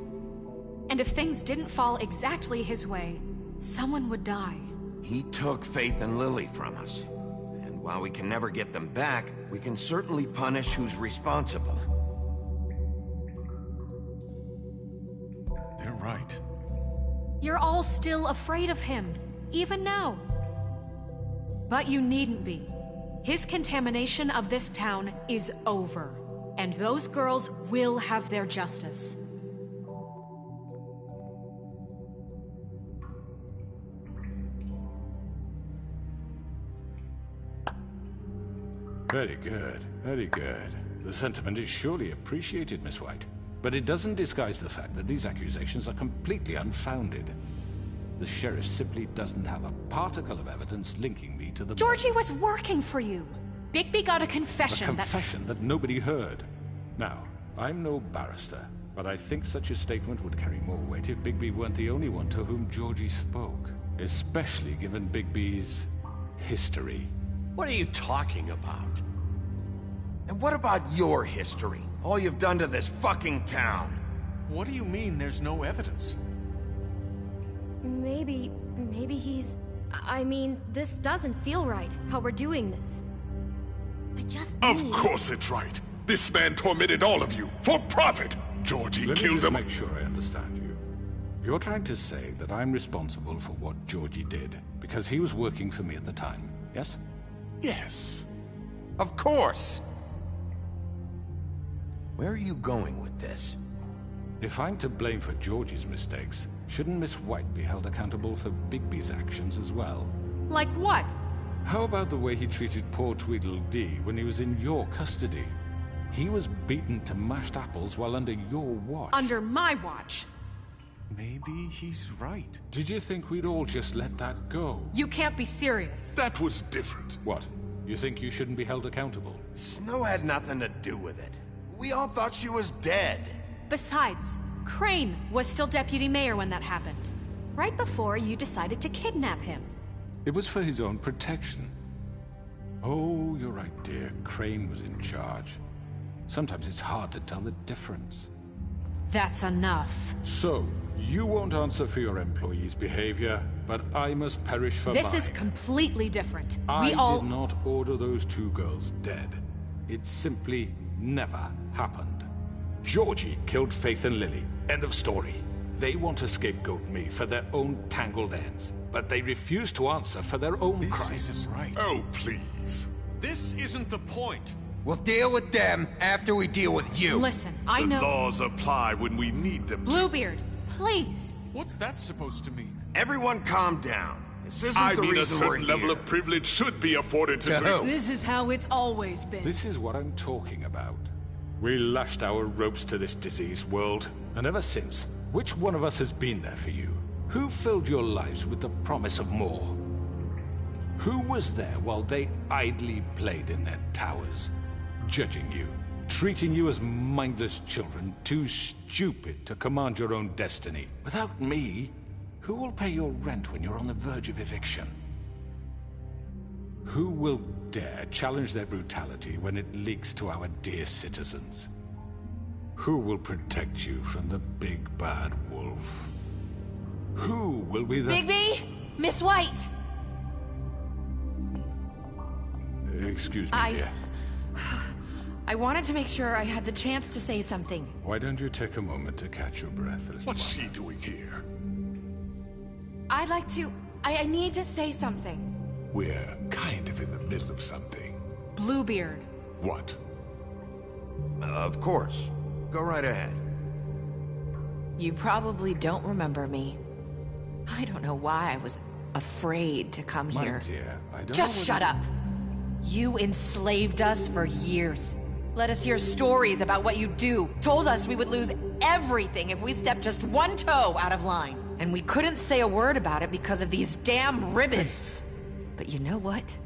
And if things didn't fall exactly his way, someone would die. He took Faith and Lily from us. And while we can never get them back, we can certainly punish who's responsible. They're right. You're all still afraid of him, even now. But you needn't be. His contamination of this town is over. And those girls will have their justice. Very good, very good. The sentiment is surely appreciated, Miss White. But it doesn't disguise the fact that these accusations are completely unfounded. The sheriff simply doesn't have a particle of evidence linking me to the... Georgie was working for you. Bigby got a confession A confession that nobody heard. Now, I'm no barrister, but I think such a statement would carry more weight if Bigby weren't the only one to whom Georgie spoke. especially given Bigby's history. What are you talking about? And what about your history? All you've done to this fucking town? What do you mean there's no evidence? Maybe he's... I mean, this doesn't feel right, how we're doing this. I just Of need... course it's right. This man tormented all of you, for profit! Georgie killed them. Let me just make sure I understand you. You're trying to say that I'm responsible for what Georgie did, because he was working for me at the time, yes? Yes. Of course! Where are you going with this? If I'm to blame for Georgie's mistakes, shouldn't Miss White be held accountable for Bigby's actions as well? Like what? How about the way he treated poor Tweedledee when he was in your custody? He was beaten to mashed apples while under your watch. Under my watch. Maybe he's right. Did you think we'd all just let that go? You can't be serious. That was different. What? You think you shouldn't be held accountable? Snow had nothing to do with it. We all thought she was dead. Besides, Crane was still deputy mayor when that happened. Right before you decided to kidnap him. It was for his own protection. Oh, you're right, dear. Crane was in charge. Sometimes it's hard to tell the difference. That's enough. So, you won't answer for your employees' behavior, but I must perish for mine. This is completely different. I did not order those two girls dead. It simply never happened. Georgie killed Faith and Lily. End of story. They want to scapegoat me for their own tangled ends, but they refuse to answer for their own crimes. This isn't right. Oh, please. This isn't the point. We'll deal with them after we deal with you. Listen, I know... The laws apply when we need them to. Bluebeard, please. What's that supposed to mean? Everyone calm down. This isn't the mean, a reason we're certain level here. of privilege should be afforded to... This is how it's always been. This is what I'm talking about. We lashed our ropes to this diseased world, and ever since, which one of us has been there for you? Who filled your lives with the promise of more? Who was there while they idly played in their towers, judging you, treating you as mindless children, too stupid to command your own destiny? Without me, who will pay your rent when you're on the verge of eviction? Who will dare challenge their brutality when it leaks to our dear citizens? Who will protect you from the big bad wolf? Who will be the... Bigby! Miss White! Excuse me, dear. I wanted to make sure I had the chance to say something. Why don't you take a moment to catch your breath? What's she doing here? I'd like to... I need to say something. We're kind of in the middle of something. Bluebeard. What? Of course. Go right ahead. You probably don't remember me. I don't know why I was afraid to come My here. dear, I don't Just know shut up. You enslaved us for years. Let us hear stories about what you do. Told us we would lose everything if we stepped just one toe out of line. And we couldn't say a word about it because of these damn ribbons. But you know what?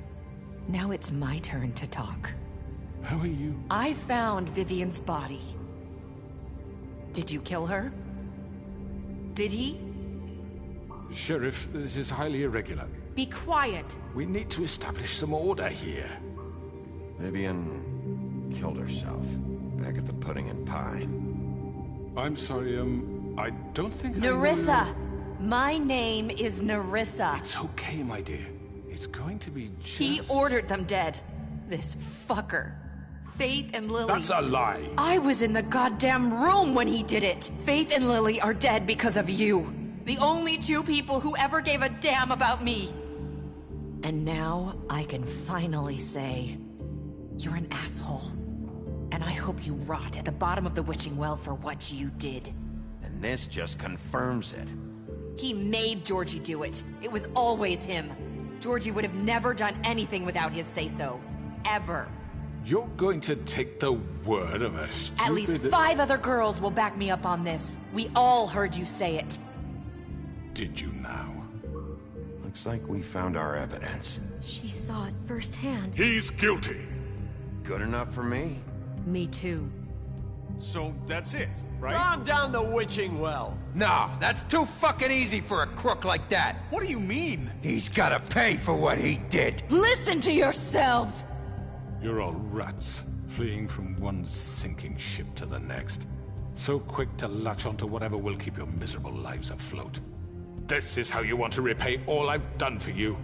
Now it's my turn to talk. How are you? I found Vivian's body. Did you kill her? Did he? Sheriff, this is highly irregular. Be quiet. We need to establish some order here. Vivian killed herself back at the Pudding and Pie. I'm sorry, I don't think Nerissa! My name is Nerissa. It's okay, my dear. It's going to be just... He ordered them dead. This fucker. Faith and Lily... That's a lie! I was in the goddamn room when he did it! Faith and Lily are dead because of you. The only two people who ever gave a damn about me. And now I can finally say... You're an asshole. And I hope you rot at the bottom of the witching well for what you did. And this just confirms it. He made Georgie do it. It was always him. Georgie would have never done anything without his say-so. Ever. You're going to take the word of a stupid... At least 5 other girls will back me up on this. We all heard you say it. Did you now? Looks like we found our evidence. She saw it firsthand. He's guilty. Good enough for me. Me too. So that's it, right? Calm down the witching well. No, that's too fucking easy for a crook like that. What do you mean? He's gotta pay for what he did. Listen to yourselves! You're all rats, fleeing from one sinking ship to the next. So quick to latch onto whatever will keep your miserable lives afloat. This is how you want to repay all I've done for you?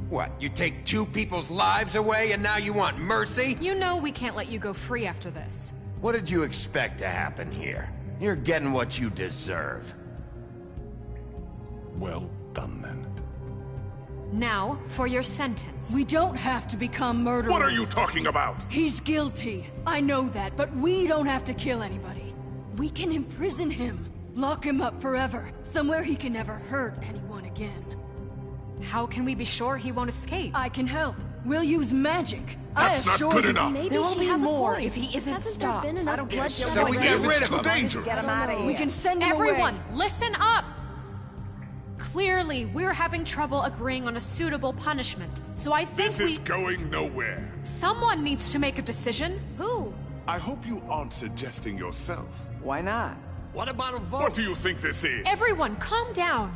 What, you take 2 people's lives away and now you want mercy? You know we can't let you go free after this. What did you expect to happen here? You're getting what you deserve. Well done, then. Now, for your sentence. We don't have to become murderers. What are you talking about? He's guilty. I know that, but we don't have to kill anybody. We can imprison him. Lock him up forever. Somewhere he can never hurt anyone again. How can we be sure he won't escape? I can help. We'll use magic. That's not good enough. Maybe there will be more if he isn't Hasn't stopped. there been enough bloodshed So we already? get rid It's of him. too dangerous. Get him out of here. We can send him Everyone, away. listen up! Clearly, we're having trouble agreeing on a suitable punishment. So I think This is going nowhere. Someone needs to make a decision. Who? I hope you aren't suggesting yourself. Why not? What about a vote? What do you think this is? Everyone, calm down.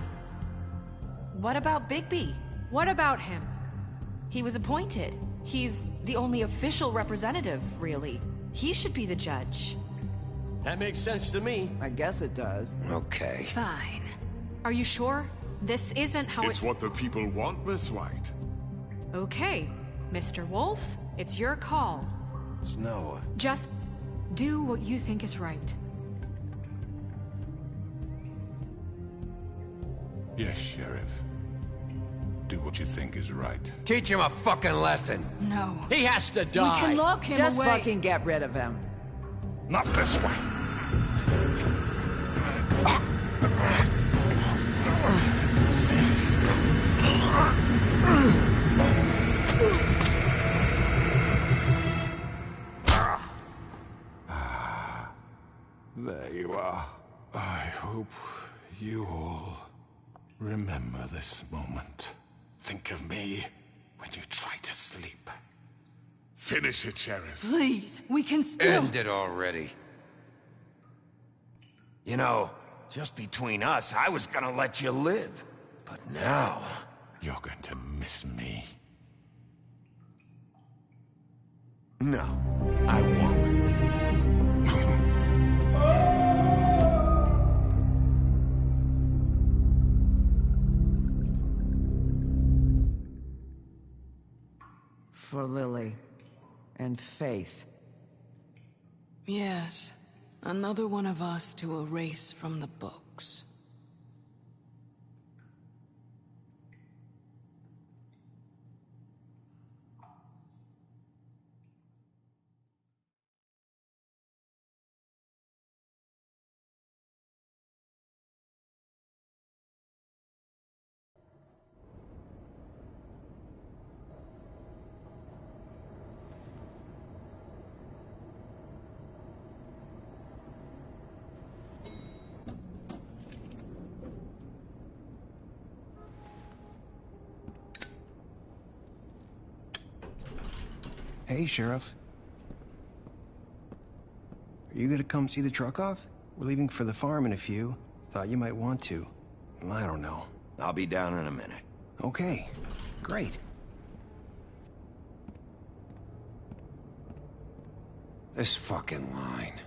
What about Bigby? What about him? He was appointed. He's the only official representative, really. He should be the judge. That makes sense to me. I guess it does. Okay. Fine. Are you sure? This isn't how It's what the people want, Miss White. Okay, Mr. Wolf, it's your call. Snow. Just do what you think is right. Yes, Sheriff. Do what you think is right. Teach him a fucking lesson. No. He has to die. We can lock him Just away. fucking get rid of him. Not this way. There you are. I hope you all remember this moment. Think of me when you try to sleep. Finish it, Sheriff. Please, we can still... End it already. You know, just between us, I was gonna let you live. But now... You're going to miss me. No, I won't. For Lily. And Faith. Yes. Another one of us to erase from the books. Hey, Sheriff. Are you gonna come see the truck off? We're leaving for the farm in a few. Thought you might want to. I don't know. I'll be down in a minute. Okay, great. This fucking line.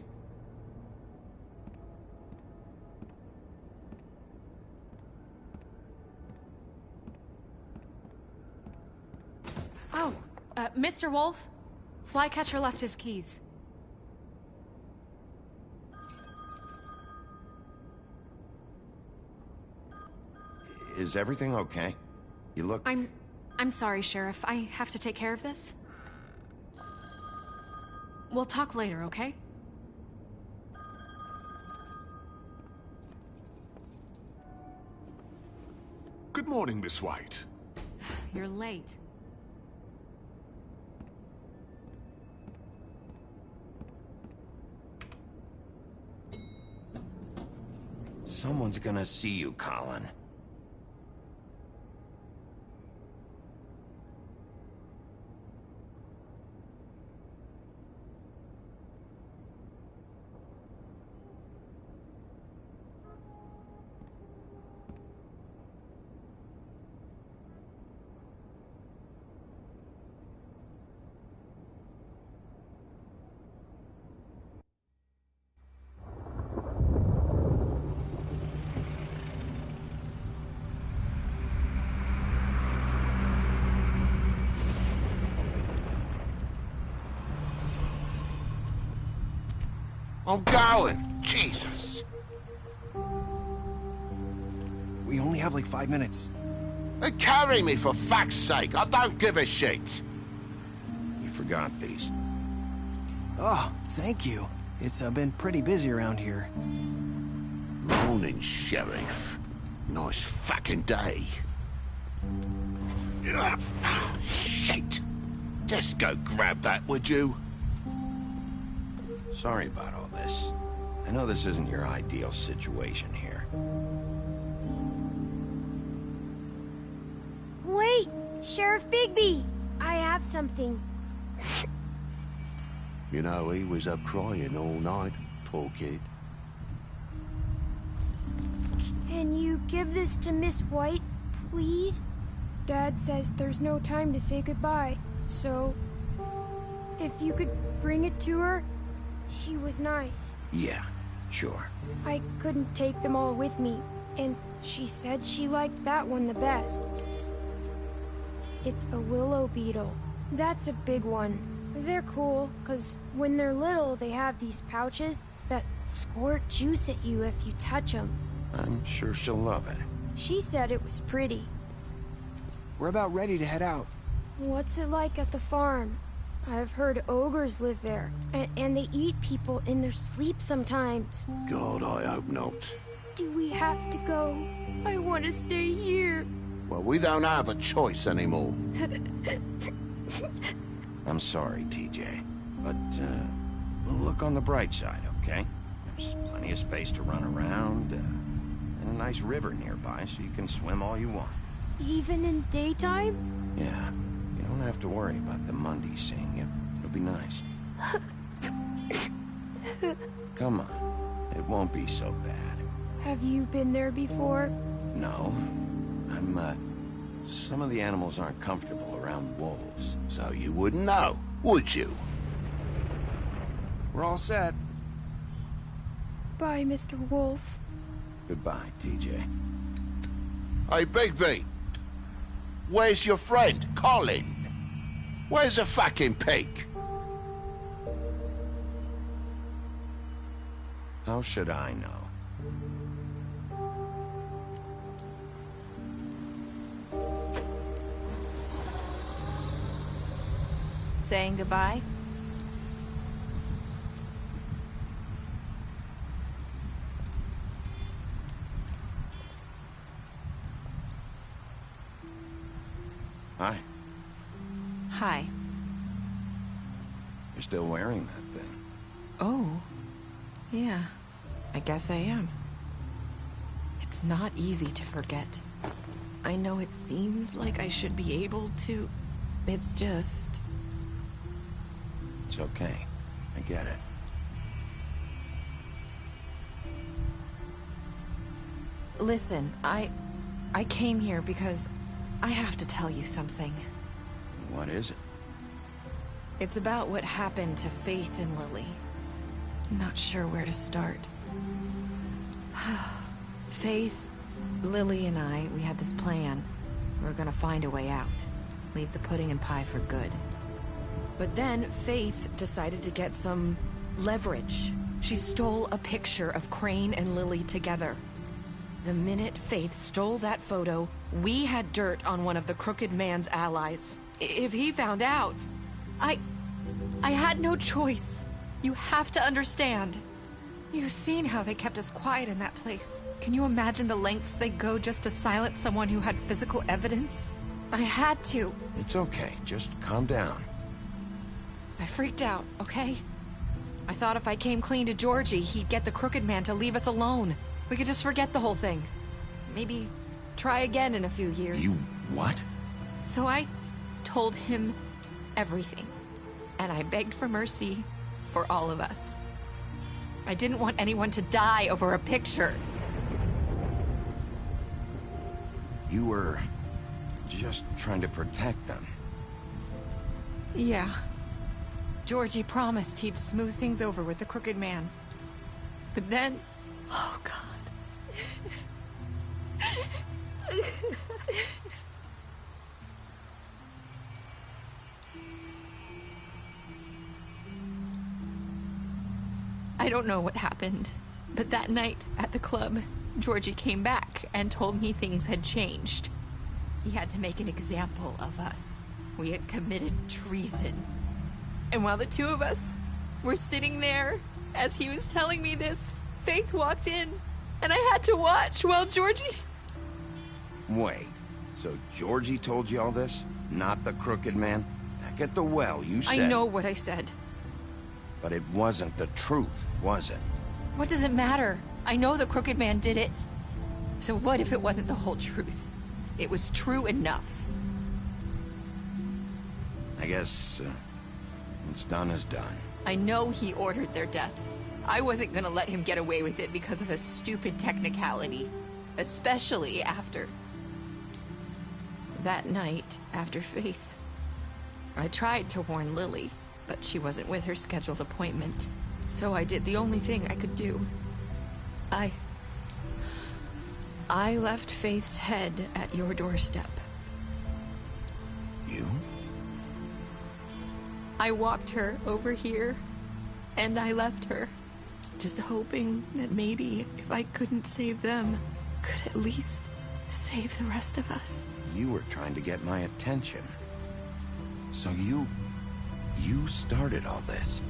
Oh, Mr. Wolf, Flycatcher left his keys. Is everything okay? You look... I'm sorry, Sheriff. I have to take care of this. We'll talk later, okay? Good morning, Miss White. You're late. Someone's gonna see you, Colin. I'm going. Jesus. We only have like 5 minutes. Carry me, for fuck's sake. I don't give a shit. You forgot these. Oh, thank you. It's been pretty busy around here. Morning, Sheriff. Nice fucking day. Shit. Just go grab that, would you? Sorry about all this. I know this isn't your ideal situation here. Wait! Sheriff Bigby! I have something. You know, he was up crying all night, poor kid. Can you give this to Miss White, please? Dad says there's no time to say goodbye, so... if you could bring it to her, she was nice. Yeah, sure. I couldn't take them all with me, and she said she liked that one the best. It's a willow beetle. That's a big one. They're cool, 'cause when they're little, they have these pouches that squirt juice at you if you touch them. I'm sure she'll love it. She said it was pretty. We're about ready to head out. What's it like at the farm? I've heard ogres live there, and they eat people in their sleep sometimes. God, I hope not. Do we have to go? I want to stay here. Well, we don't have a choice anymore. I'm sorry, TJ, but look on the bright side, okay? There's plenty of space to run around, and a nice river nearby, so you can swim all you want. Even in daytime? Yeah, you don't have to worry about the Mundies seeing you. It'll be nice. Come on, it won't be so bad. Have you been there before? No, some of the animals aren't comfortable around wolves, so you wouldn't know, would you? We're all set. Bye, Mr. Wolf. Goodbye, TJ. Hey, Bigby! Where's your friend, Colin? Where's the fucking pig? How should I know? Saying goodbye? Hi. Hi. You're still wearing that thing. Oh. Yeah. I guess I am. It's not easy to forget. I know it seems like I should be able to. It's just... It's okay. I get it. Listen, I came here because I have to tell you something. What is it? It's about what happened to Faith and Lily. I'm not sure where to start. Faith, Lily, and I, we had this plan. We were gonna find a way out. Leave the pudding and pie for good. But then Faith decided to get some leverage. She stole a picture of Crane and Lily together. The minute Faith stole that photo, we had dirt on one of the Crooked Man's allies. If he found out, I had no choice. You have to understand. You've seen how they kept us quiet in that place. Can you imagine the lengths they go just to silence someone who had physical evidence? I had to. It's okay. Just calm down. I freaked out, okay? I thought if I came clean to Georgie, he'd get the Crooked Man to leave us alone. We could just forget the whole thing. Maybe try again in a few years. You what? So I told him everything. And I begged for mercy for all of us. I didn't want anyone to die over a picture. You were just trying to protect them. Yeah. Georgie promised he'd smooth things over with the Crooked Man. But then... Oh, God. I don't know what happened, but that night at the club, Georgie came back and told me things had changed. He had to make an example of us. We had committed treason. And while the two of us were sitting there, as he was telling me this, Faith walked in, and I had to watch while Georgie... Wait, so Georgie told you all this? Not the Crooked Man? Back at the well, you said... I know what I said. But it wasn't the truth, was it? What does it matter? I know the Crooked Man did it. So what if it wasn't the whole truth? It was true enough. I guess, what's done is done. I know he ordered their deaths. I wasn't gonna let him get away with it because of a stupid technicality. Especially after... that night, after Faith. I tried to warn Lily, but she wasn't with her scheduled appointment. So I did the only thing I could do. I left Faith's head at your doorstep. You? I walked her over here, and I left her. Just hoping that maybe, if I couldn't save them, could at least save the rest of us. You were trying to get my attention. So you started all this.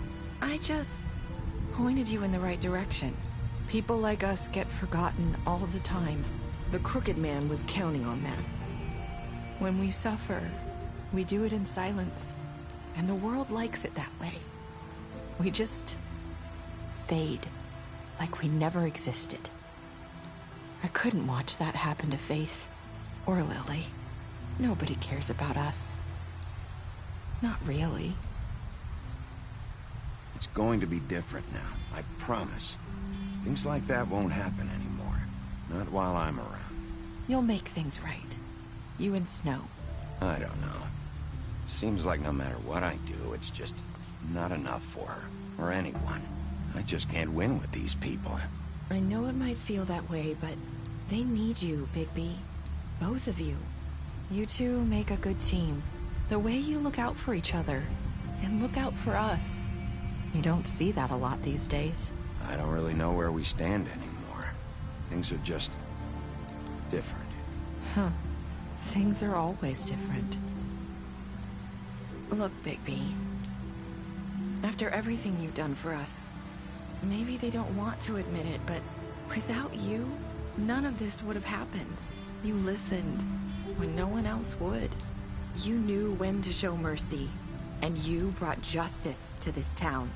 I just pointed you in the right direction. People like us get forgotten all the time. The Crooked Man was counting on that. When we suffer, we do it in silence, and the world likes it that way. We just fade, like we never existed. I couldn't watch that happen to Faith, or Lily. Nobody cares about us. Not really. It's going to be different now, I promise. Things like that won't happen anymore. Not while I'm around. You'll make things right. You and Snow. I don't know. Seems like no matter what I do, it's just not enough for her, or anyone. I just can't win with these people. I know it might feel that way, but they need you, Bigby. Both of you. You two make a good team. The way you look out for each other, and look out for us. You don't see that a lot these days. I don't really know where we stand anymore. Things are just... different. Huh. Things are always different. Look, Bigby. After everything you've done for us, maybe they don't want to admit it, but without you, none of this would have happened. You listened when no one else would. You knew when to show mercy, and you brought justice to this town.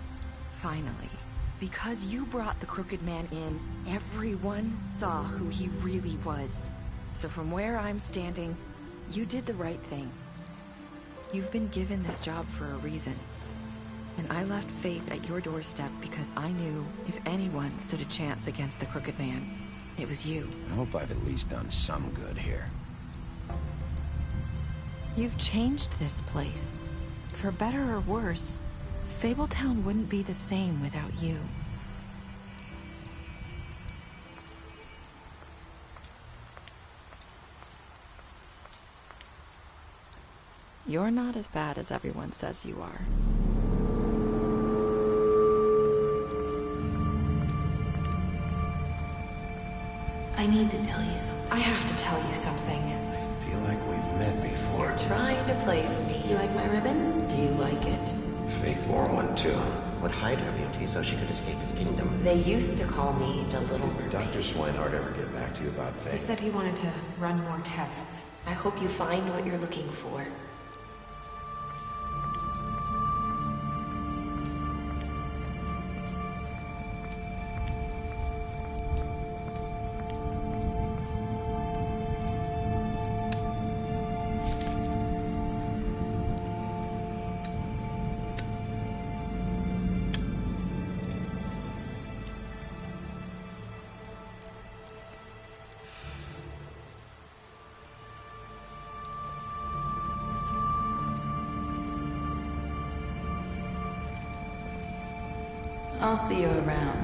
Finally. Because you brought the Crooked Man in, everyone saw who he really was. So from where I'm standing, you did the right thing. You've been given this job for a reason. And I left Faith at your doorstep because I knew if anyone stood a chance against the Crooked Man, it was you. I hope I've at least done some good here. You've changed this place. For better or worse, Fabletown wouldn't be the same without you. You're not as bad as everyone says you are. I need to tell you something. I have to tell you something. I feel like we've met before. You're trying to place me. You like my ribbon? Do you like it? Faith wore one too. Would hide her beauty so she could escape his kingdom. They used to call me the Little Mermaid. Did Dr. Swinehart ever get back to you about Faith? He said he wanted to run more tests. I hope you find what you're looking for. I'll see you around.